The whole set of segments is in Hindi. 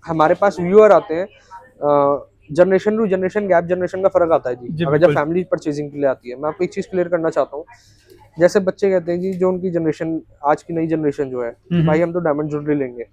हमारे पास व्यूअर आते हैं, generation to generation gap generation का फर्क आता है जी, अगर जब बिल्कुल। फैमिली परचेजिंग के लिए आती है। मैं आपको एक चीज क्लियर करना चाहता हूँ, जैसे बच्चे कहते हैं जी, जो उनकी जनरेशन, आज की नई जनरेशन जो है कि भाई हम तो डायमंड ज्वेलरी लेंगे,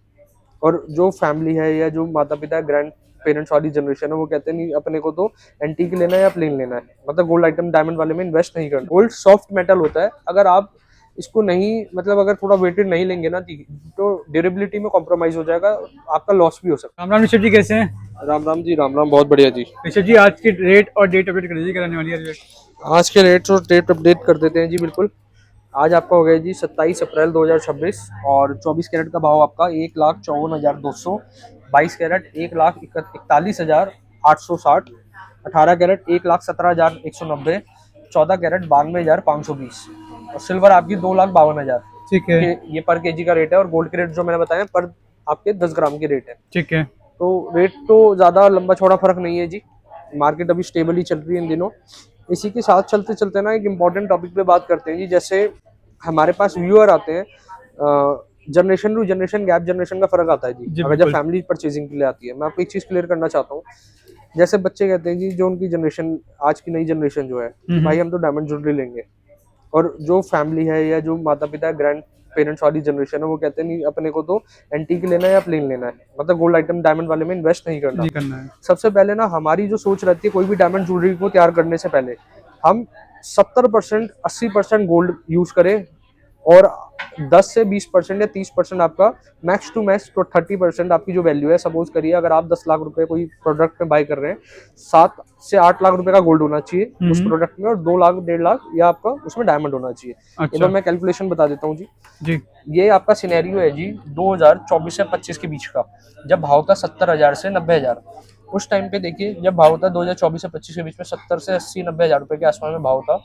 और जो फैमिली है या जो माता पिता ग्रैंड पेरेंट्स वाली जनरेशन है वो कहते हैं नहीं, अपने को तो एंटीक लेना है या प्लेन लेना है, मतलब गोल्ड आइटम डायमंड वाले में इन्वेस्ट नहीं करना। गोल्ड सॉफ्ट मेटल होता है, अगर आप इसको नहीं, मतलब अगर थोड़ा वेटेड नहीं लेंगे ना तो ड्यूरेबिलिटी में कॉम्प्रोमाइज हो जाएगा, आपका लॉस भी हो सकता राम राम ऋषभ जी, कैसे हैं? है। राम राम जी, राम राम, बहुत बढ़िया जी। ऋषभ जी, आज की रेट और डेट अपडेट कर दीजिए, कराने वाली है रेट। आज के रेट और डेट अपडेट कर देते हैं जी, बिल्कुल। आज आपका हो गया जी 27 अप्रैल 2026, और 24 कैरेट का भाव आपका 1,54,200, 22 कैरेट 1,41,41,860, 18 कैरेट 1,17,190, 14 कैरेट 92,520, और सिल्वर आपकी 2,52,000। ठीक है। ये पर केजी का रेट है, और गोल्ड के रेट जो मैंने बताया पर आपके 10 ग्राम के रेट है। ठीक है। तो रेट तो ज्यादा लंबा चौड़ा फर्क नहीं है जी, मार्केट अभी स्टेबल ही चल रही है इन दिनों। इसी के साथ चलते चलते ना एक इम्पोर्टेंट टॉपिक पे बात करते हैं जी, जैसे हमारे पास व्यूअर आते हैं, generation to generation gap generation का फर्क आता है जी, अगर जब बिल्कुल। फैमिली परचेजिंग के लिए आती है। मैं आपको एक चीज क्लियर करना चाहता हूँ, जैसे बच्चे कहते हैं जी, जो उनकी जनरेशन, आज की नई जनरेशन जो है कि भाई हम तो डायमंड ज्वेलरी लेंगे, और जो फैमिली है या जो माता पिता ग्रैंड पेरेंट्स वाली जनरेशन है वो कहते हैं नहीं, अपने को तो एंटीक लेना है या प्लेन लेना है, मतलब गोल्ड आइटम डायमंड वाले में इन्वेस्ट नहीं करना। नहीं करना है। सबसे पहले ना हमारी जो सोच रहती है कोई भी डायमंड ज्वेलरी को तैयार करने से पहले, हम 70% 80% गोल्ड यूज करें, और 10 से 20% या 30% आपका मैक्स टू मैक्स तो 30% आपकी जो वैल्यू है, सपोज करिए अगर आप 10 लाख रुपए कोई प्रोडक्ट में बाय कर रहे हैं, 7 से 8 लाख रुपए का गोल्ड होना चाहिए उस प्रोडक्ट में, और 2 लाख 1.5 लाख या आपका उसमें डायमंड होना चाहिए। ये तो अच्छा। मैं कैलकुलेशन बता देता हूँ जी। जी। ये आपका सिनेरियो है जी 2024 से 25 के बीच का, जब भाव था 70,000 से 90,000। उस टाइम पे देखिए, जब भाव था 2024 से 25 के बीच में 70 से 80-90 हजार रुपए के आसपास में भाव था।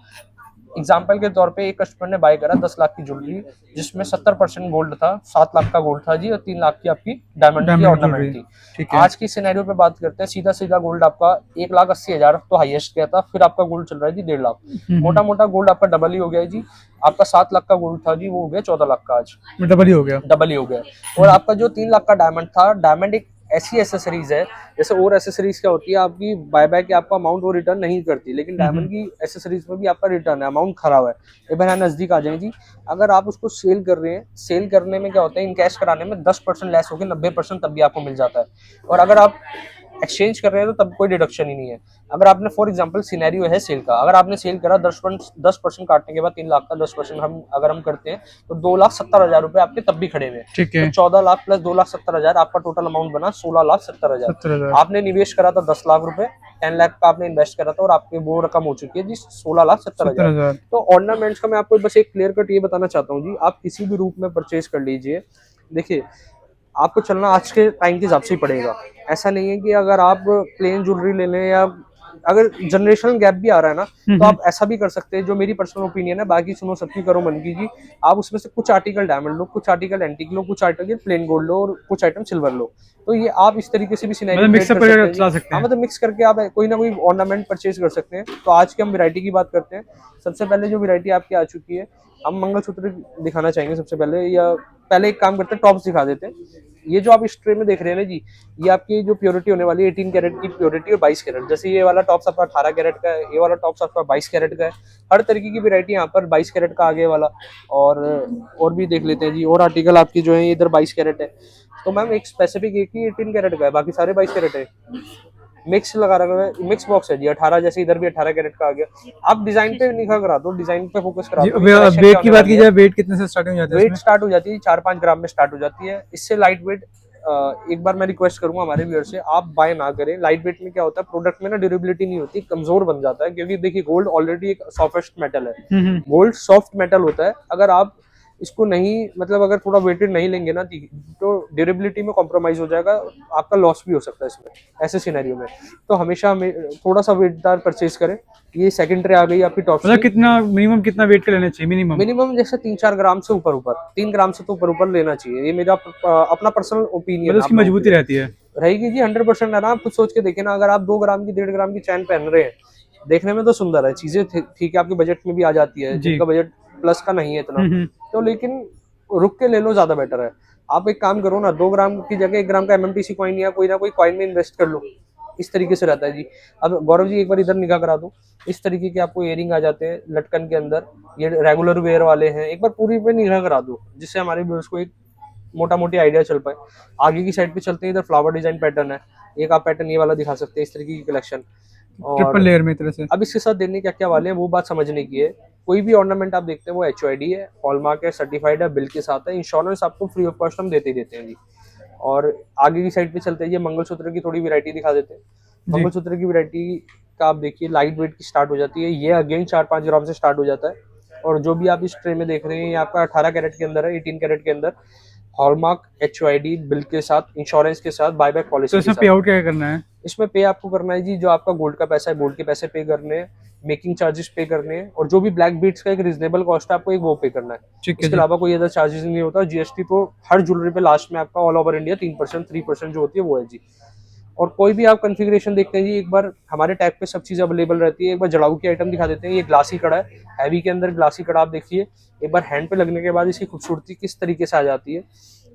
एग्जाम्पल के तौर पे एक कस्टमर ने बाय करा 10 लाख की ज्वेलरी, जिसमें 70% गोल्ड था, 7 लाख का गोल्ड था जी, और 3 लाख की आपकी डायमंड की डायमंड ऑर्नामेंट ज्वेलरी। थी। ठीक है। आज की सिनेरियो पे बात करते हैं, सीधा सीधा गोल्ड आपका 1,80,000 तो हाईएस्ट गया था, फिर आपका गोल्ड चल रहा है जी 1.5 लाख। मोटा मोटा गोल्ड आपका डबल ही हो गया है जी। आपका 7 लाख का गोल्ड था जी, वो हो गया 14 लाख का आज, डबल ही हो गया। डबल ही हो गया। और आपका जो 3 लाख का डायमंड था, डायमंड एक ऐसी एसेसरीज है, जैसे और एसेसरीज क्या होती है आपकी बाय बैक के आपका अमाउंट वो रिटर्न नहीं करती, लेकिन डायमंड की एसेसरीज में भी आपका रिटर्न है, अमाउंट खराब है। एक बार नजदीक आ जाए जी, अगर आप उसको सेल कर रहे हैं, सेल करने में क्या होता है, इन कैश कराने में 10% लेस होकर 90% तब भी आपको मिल जाता है, और अगर आप एक्सचेंज कर रहे हैं तो तब कोई डिडक्शन ही नहीं है। अगर आपने फॉर एग्जांपल सिनेरियो है सेल का, अगर आपने सेल करा 10% काटने के बाद 3 लाख का 10% हम करते हैं, तो 2,70,000 रुपए आपके तब भी खड़े हुए हैं। ठीक तो है। 14 लाख प्लस 2,70,000 आपका टोटल अमाउंट बना 16,70,000। 70,000। आपने निवेश करा था 10 लाख रुपए, 10 लाख का आपने इन्वेस्ट करा था, और आपकी वो रकम हो चुकी है जी 16,70,000। 70,000। तो ऑर्नामेंट्स का मैं आपको बस एक क्लियर कट ये बताना चाहता हूँ जी, आप किसी भी रूप में परचेज कर लीजिए, देखिए आपको चलना आज के टाइम के हिसाब से ही पड़ेगा। ऐसा नहीं है कि अगर आप प्लेन ज्वेलरी ले लें, या अगर जनरेशनल गैप भी आ रहा है ना, तो आप ऐसा भी कर सकते हैं, जो मेरी पर्सनल ओपिनियन है, बाकी सुनो सबकी करो मन की जी। आप उसमें से कुछ आर्टिकल डायमंड लो, कुछ आर्टिकल एंटीक लो, कुछ आर्टिकल प्लेन गोल्ड लो, और कुछ आइटम सिल्वर लो। तो ये आप इस तरीके से भी सिनेरियो मतलब क्रिएट मिक्सअप कर सकते करके हैं जी। चला सकते हाँ, हैं। मतलब मिक्स करके आप कोई ना कोई ऑर्नामेंट परचेज कर सकते हैं। तो आज की हम वैरायटी की बात करते हैं। सबसे पहले जो वैरायटी आपकी आ चुकी है, हम मंगलसूत्र दिखाना चाहेंगे सबसे पहले, या पहले एक काम करते हैं, टॉप्स दिखा देते हैं। ये जो आप इस ट्रे में देख रहे हैं ना जी, ये आपकी जो प्योरिटी होने वाली है 18 कैरेट की प्योरिटी और 22 कैरेट। जैसे ये वाला टॉप्स आपका 18 कैरेट का है, ये वाला टॉप्स आपका 22 कैरेट का है। हर तरीके की वैरायटी यहाँ पर 22 कैरेट का आगे वाला, और भी देख लेते हैं जी, और आर्टिकल आपकी जो है इधर 22 कैरेट है। तो मैम एक स्पेसिफिक एक ही 18 कैरेट का है, बाकी सारे 22 कैरेट है। मिक्स लगा रखा है, मिक्स बॉक्स है जी 18, जैसे इधर भी 18 कैरेट का आ गया। आप डिजाइन पे निगाह करा दो, डिजाइन पे फोकस करा जी, दो। वेट की बात की जाए, वेट कितने से स्टार्टिंग हो जाता है वेट इसमें? स्टार्ट हो जाती है 4-5 ग्राम में स्टार्ट हो जाती है, इससे लाइट वेट। एक बार मैं रिक्वेस्ट करूंगा हमारे व्यूअर से, आप बाय ना करें। लाइट वेट में क्या होता है, प्रोडक्ट में ना ड्यूरेबिलिटी नहीं होती, कमजोर बन जाता है, क्योंकि देखिए गोल्ड ऑलरेडी एक सॉफ्टेस्ट मेटल है। गोल्ड सॉफ्ट मेटल होता है, अगर आप इसको नहीं, मतलब अगर थोड़ा वेटेड नहीं लेंगे ना, तो ड्यूरेबिलिटी में कॉम्प्रोमाइज हो जाएगा, आपका लॉस भी हो सकता है इसमें, ऐसे सिनेरियो में। तो हमेशा हमें थोड़ा सा वेटदार परचेज करें। ये सेकंड ट्रे आ गई आपकी टॉप मतलब की। कितना मिनिमम कितना वेट का लेना चाहिए मिनिमम? मिनिमम जैसे 3-4 ग्राम से ऊपर ऊपर, 3 ग्राम से तो ऊपर ऊपर लेना चाहिए। ये मेरा अपना पर्सनल ओपिनियन मतलब है, उसकी आप लोगों के मजबूती लिए रहती है। रहेगी जी 100% है ना। आप कुछ सोच के देखे ना, अगर आप 2 ग्राम की 1.5 ग्राम की चैन पहन रहे हैं, देखने में तो सुंदर है, चीजें ठीक है, आपके बजट में भी आ जाती है, जी। जिनका बजट प्लस का नहीं है इतना, तो लेकिन रुक के ले लो, ज्यादा बेटर है। आप एक काम करो ना, 2 ग्राम की जगह 1 ग्राम का एमएमटीसी कॉइन या कोई ना कोई कॉइन में इन्वेस्ट कर लो। इस तरीके से रहता है जी। अब गौरव जी एक बार इधर निगाह करा दो, इस तरीके के आपको इयरिंग आ जाते हैं लटकन के अंदर, ये रेगुलर वेयर वाले हैं। एक बार पूरी पे निगाह करा दो जिससे हमारे व्यूअर्स को एक मोटा मोटी आइडिया चल पाए। आगे की साइड पे चलते हैं, इधर फ्लावर डिजाइन पैटर्न है, एक आप पैटर्न ये वाला दिखा सकते हैं, इस तरीके की कलेक्शन। ट्रिपल और लेयर में एक तरह से। अब इसके साथ देने क्या क्या वाले हैं वो बात समझने की है। कोई भी ऑर्नामेंट आप देखते हैं वो HOID है, हॉलमार्क है, सर्टिफाइड है, बिल के साथ है। इंश्योरेंस आपको फ्री ऑफ कॉस्ट हम देते ही देते हैं जी। और आगे की साइड पे चलते हैं, ये मंगलसूत्र की थोड़ी वैरायटी दिखा देते हैं। जी। मंगलसूत्र की वैरायटी का आप देखिए, लाइट वेट की स्टार्ट हो जाती है, ये अगेन 4-5 ग्राम से स्टार्ट हो जाता है। और जो भी आप इस ट्रे में देख रहे हैं ये आपका 18 कैरेट के अंदर है, 18 कैरेट के अंदर, हॉलमार्क, HOID बिल के साथ, इंश्योरेंस के साथ, बायबैक तो पॉलिसी के इसमें साथ। पे आउट क्या करना है? इसमें पे आपको करना है जी, जो आपका गोल्ड का पैसा है गोल्ड के पैसे पे करने हैं, मेकिंग चार्जेस पे करने हैं, और जो भी ब्लैक बीट्स का एक रीजनेबल कॉस्ट है आपको एक वो पे करना है। ठीक है इसके जी। अलावा कोई अदर चार्जेस नहीं होता। GST तो हर ज्वेलरी पे लास्ट में आपका ऑल ओवर इंडिया 3%, 3% जो होती है वो है जी। और कोई भी आप कॉन्फ़िगरेशन देखते हैं जी, एक बार हमारे टैग पे सब चीज़ अवेलेबल रहती है। एक बार जड़ाऊ की आइटम दिखा देते हैं, ये ग्लासी कड़ा है, हैवी के अंदर ग्लासी कड़ा आप देखिए। एक बार हैंड पे लगने के बाद इसकी खूबसूरती किस तरीके से आ जाती है।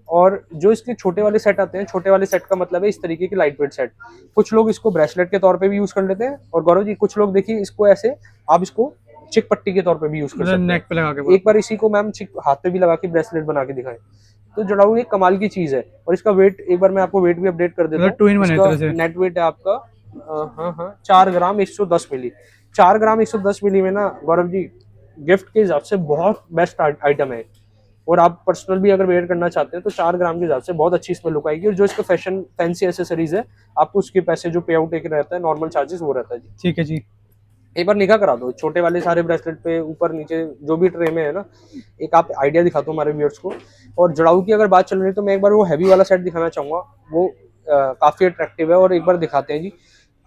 और जो इसके छोटे वाले सेट आते हैं, छोटे वाले सेट का मतलब है इस तरीके की लाइट वेट सेट। कुछ लोग इसको ब्रेसलेट के तौर पे भी यूज कर लेते हैं, और गौरव जी कुछ लोग देखिए इसको ऐसे, आप इसको चिक पट्टी के तौर पे भी यूज कर मतलब सकते नेक हैं। पे लगा के एक बार इसी को मैम चिक हाथ पे भी लगा के ब्रेसलेट बना के दिखाएं। तो जड़ाऊ एक कमाल की चीज है। और इसका वेट एक बार मैं आपको वेट भी अपडेट कर देता मतलब 2 in 1 है एक तरह से। नेट वेट है आपका 4 ग्राम 110 मिली। 4 ग्राम 110 मिली में ना गौरव जी गिफ्ट के हिसाब से बहुत बेस्ट आइटम है। और आप पर्सनल भी अगर वेयर करना चाहते हैं तो 4 ग्राम के हिसाब से बहुत अच्छी इसमें लुक आएगी। और जो इसका फैशन फैंसी एसेसरीज है, आपको उसके पैसे जो पे आउट एक रहता है नॉर्मल चार्जेस वो रहता है जी। ठीक है जी। एक बार निगाह करा दो छोटे वाले सारे ब्रेसलेट पे, ऊपर नीचे जो भी ट्रे में है ना, एक आप आइडिया दिखा दो हमारे व्यूअर्स को। और जड़ाऊ की अगर बात चल रही है तो मैं एक बार वो हैवी वाला सेट दिखाना चाहूंगा, वो काफी अट्रैक्टिव है। और एक बार दिखाते हैं जी।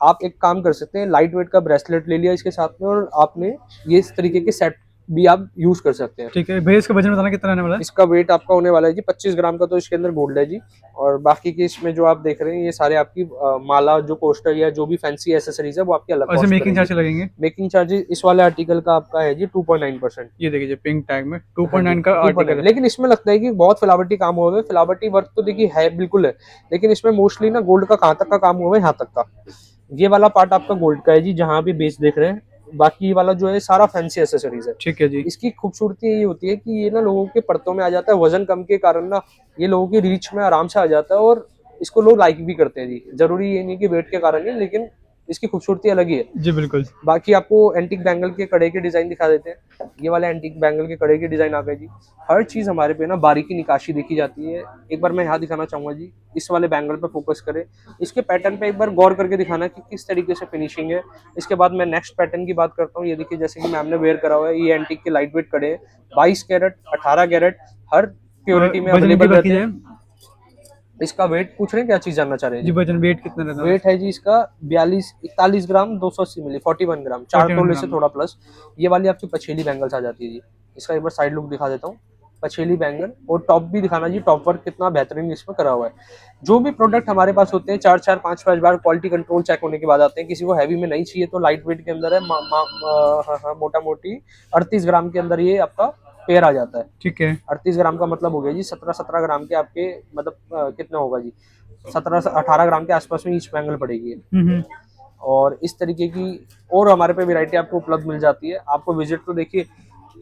आप एक काम कर सकते हैं, लाइट वेट का ब्रेसलेट ले लिया इसके साथ में, और आपने ये इस तरीके के सेट भी आप यूज कर सकते हैं। ठीक है भैया, इसका वजन बताना कितना रहने वाला है? इसका वेट आपका होने वाला है जी 25 ग्राम का, तो इसके अंदर गोल्ड है जी। और बाकी के इसमें जो आप देख रहे हैं ये सारे आपकी माला, जो कोस्टर या जो भी फैंसी एसेसरीज है वो आपके अलग और इसमें मेकिंग चार्ज लगेंगे? मेकिंग चार्जेस इस वाले आर्टिकल का आपका है जी 2.9%। ये देखिए पिंक टैग में 2.9 का आर्टिकल है। लेकिन इसमें लगता है कि बहुत फिलावटी काम हुआ है। फिलावटी वर्क तो देखिए है बिल्कुल है, लेकिन इसमें मोस्टली ना गोल्ड का कहाँ तक का काम हुआ है, यहाँ तक का। ये वाला पार्ट आपका गोल्ड का है जी, जहाँ भी बेस देख रहे हैं। बाकी ये वाला जो है सारा फैंसी एसेसरीज है। ठीक है जी। इसकी खूबसूरती यही होती है कि ये ना लोगों के परतों में आ जाता है, वजन कम के कारण ना ये लोगों की रीच में आराम से आ जाता है, और इसको लोग लाइक भी करते हैं जी। जरूरी ये नहीं कि वेट के कारण है, लेकिन इसकी खूबसूरती अलग ही है जी बिल्कुल। बाकी आपको एंटीक बैंगल के कड़े के डिजाइन दिखा देते हैं। ये वाले एंटीक बैंगल के कड़े के डिजाइन आ गए जी। हर चीज हमारे पे ना बारीकी निकाशी देखी जाती है। एक बार मैं यहाँ दिखाना चाहूंगा जी, इस वाले बैंगल पे फोकस करें, इसके पैटर्न पे एक बार गौर करके दिखाना कि किस तरीके से फिनिशिंग है। इसके बाद मैं नेक्स्ट पैटर्न की बात करता हूँ। ये देखिए जैसे कि मैम ने वेयर करा हुआ है, ये एंटीक के लाइट वेट कड़े 22 कैरेट 18 कैरेट हर प्योरिटी में वजन की अवेलेबल बात रहते की हैं। जाए? इसका वेट पूछ रहे हैं, क्या चीज जानना चाह रहे हैं जी जी? वजन वेट कितना रहता है? वेट है जी इसका 41 ग्राम 280 मिली, 41 ग्राम, 4 41 तोले से ग्राम। थोड़ा प्लस। ये वाली आपकी पछेली बैंगल्स आ जाती है जी। इसका एक बार साइड लुक दिखा देता हूँ, पछेली बैंगल। और टॉप भी दिखाना जी, टॉप वर्क कितना बेहतरीन इसमें करा हुआ है। जो भी प्रोडक्ट हमारे पास होते हैं 4-4 5-5 बार क्वालिटी कंट्रोल चेक होने के बाद आते हैं। किसी को हैवी में नहीं चाहिए तो लाइट वेट के अंदर है, मोटा मोटी 38 ग्राम के अंदर ये आपका पेयर आ जाता है। ठीक है। 38 ग्राम का मतलब हो गया जी 17 ग्राम के आपके, मतलब कितना होगा जी, 17 से 18 ग्राम के आसपास में ईच बैंगल पड़ेगी। और इस तरीके की और हमारे पे वैरायटी आपको उपलब्ध मिल जाती है। आपको विजिट तो देखिए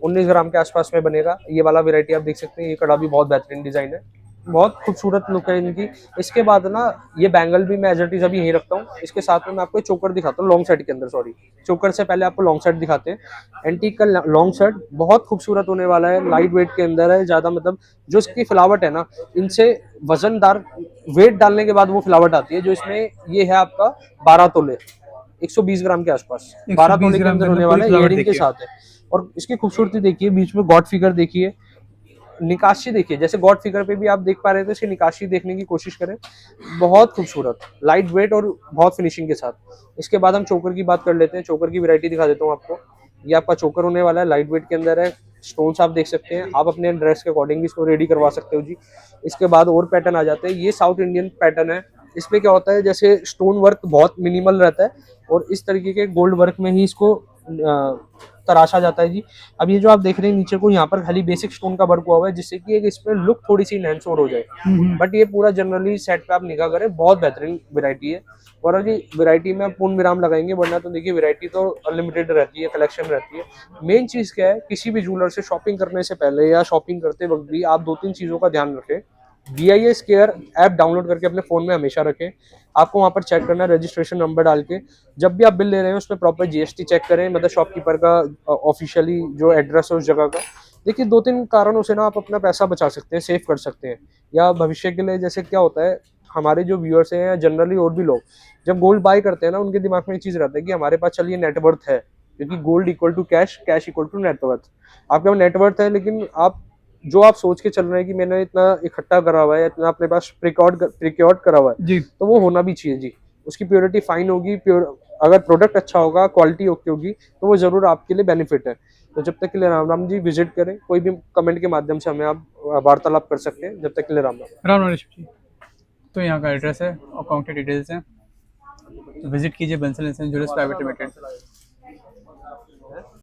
19 ग्राम के आसपास में बनेगा। ये वाला वैरायटी आप देख सकते हैं, ये कड़ा भी बहुत बेहतरीन डिजाइन है, बहुत खूबसूरत लुक है इनकी। इसके बाद ना ये बैंगल भी मैं एज इट इज अभी यहीं रखता हूँ। इसके साथ में मैं आपको चोकर दिखाता हूँ लॉन्ग सेट के अंदर, सॉरी चोकर से पहले आपको लॉन्ग सेट दिखाते हैं। एंटीक का लॉन्ग सेट बहुत खूबसूरत होने वाला है, लाइट वेट के अंदर है ज्यादा, मतलब जो इसकी फ्लावट है ना, इनसे वजनदार वेट डालने के बाद वो फ्लावट आती है। जो इसमें ये है आपका 12 तोले 120 ग्राम के आसपास, 12 तोले के अंदर होने वाला है, इयरिंग के साथ है। और इसकी खूबसूरती देखिए, बीच में गॉड फिगर देखिए, निकाशी देखिए, जैसे गॉड फिगर पे भी आप देख पा रहे थे, इसकी निकाशी देखने की कोशिश करें, बहुत खूबसूरत लाइट वेट और बहुत फिनिशिंग के साथ। इसके बाद हम चोकर की बात कर लेते हैं। चोकर की वैरायटी दिखा देता हूँ आपको। ये आपका चोकर होने वाला है, लाइट वेट के अंदर है, स्टोन्स आप देख सकते हैं। आप अपने ड्रेस के अकॉर्डिंग भी इसको रेडी करवा सकते हो जी। इसके बाद और पैटर्न आ जाते हैं। ये साउथ इंडियन पैटर्न है। इसमें क्या होता है, जैसे स्टोन वर्क बहुत मिनिमल रहता है और इस तरीके के गोल्ड वर्क में ही इसको तराशा जाता है जी। अब ये जो आप देख रहे हैं नीचे को, यहाँ पर खाली बेसिक स्टोन का वर्क हुआ हुआ है, जिससे कि एक इसमें लुक थोड़ी सी एनहांस और हो जाए। बट ये पूरा जनरली सेट पे आप निगाह करें, बहुत बेहतरीन वैरायटी है। और जी वैरायटी में पूर्ण विराम लगाएंगे, वरना तो देखिए वैरायटी तो अनलिमिटेड रहती है, कलेक्शन रहती है। मेन चीज क्या है, किसी भी ज्वेलर से शॉपिंग करने से पहले या शॉपिंग करते वक्त भी आप 2-3 चीजों का ध्यान रखें। BIS केयर ऐप डाउनलोड करके अपने फोन में हमेशा रखें। आपको वहां पर चेक करना है रजिस्ट्रेशन नंबर डाल के। जब भी आप बिल ले रहे हैं उसमें प्रॉपर GST चेक करें, मतलब शॉपकीपर का ऑफिशियली जो एड्रेस है उस जगह का। देखिए 2-3 कारणों से ना आप अपना पैसा बचा सकते हैं, सेव कर सकते हैं, या भविष्य के लिए। जैसे क्या होता है, हमारे जो व्यूअर्स हैं या जनरली और भी लोग जब गोल्ड बाय करते हैं ना, उनके दिमाग में एक चीज रहता है कि हमारे पास चलिए नेटवर्थ है, क्योंकि gold equal to cash, cash equal to net worth. आपके पास नेटवर्थ है, लेकिन आप जो आप सोच के चल रहे हैं कि मैंने इतना इकट्ठा करा हुआ है, इतना अपने पास प्रिकॉर्ड करा हुआ है, जी तो वो होना भी चाहिए जी। उसकी प्योरिटी फाइन होगी, प्योर अगर प्रोडक्ट अच्छा होगा, क्वालिटी ओके होगी, तो वो जरूर आपके लिए बेनिफिट है। तो जब तक के लिए राम राम जी। विजिट करें, कोई भी कमेंट के माध्यम से हमें आप वार्तालाप कर सकते हैं। जब तक के लिए राम राम। राम राम ऋषभ जी। तो यहाँ का एड्रेस है और कॉन्टैक्ट डिटेल्स हैं, तो विजिट कीजिए Bansal and son jewellers private limited.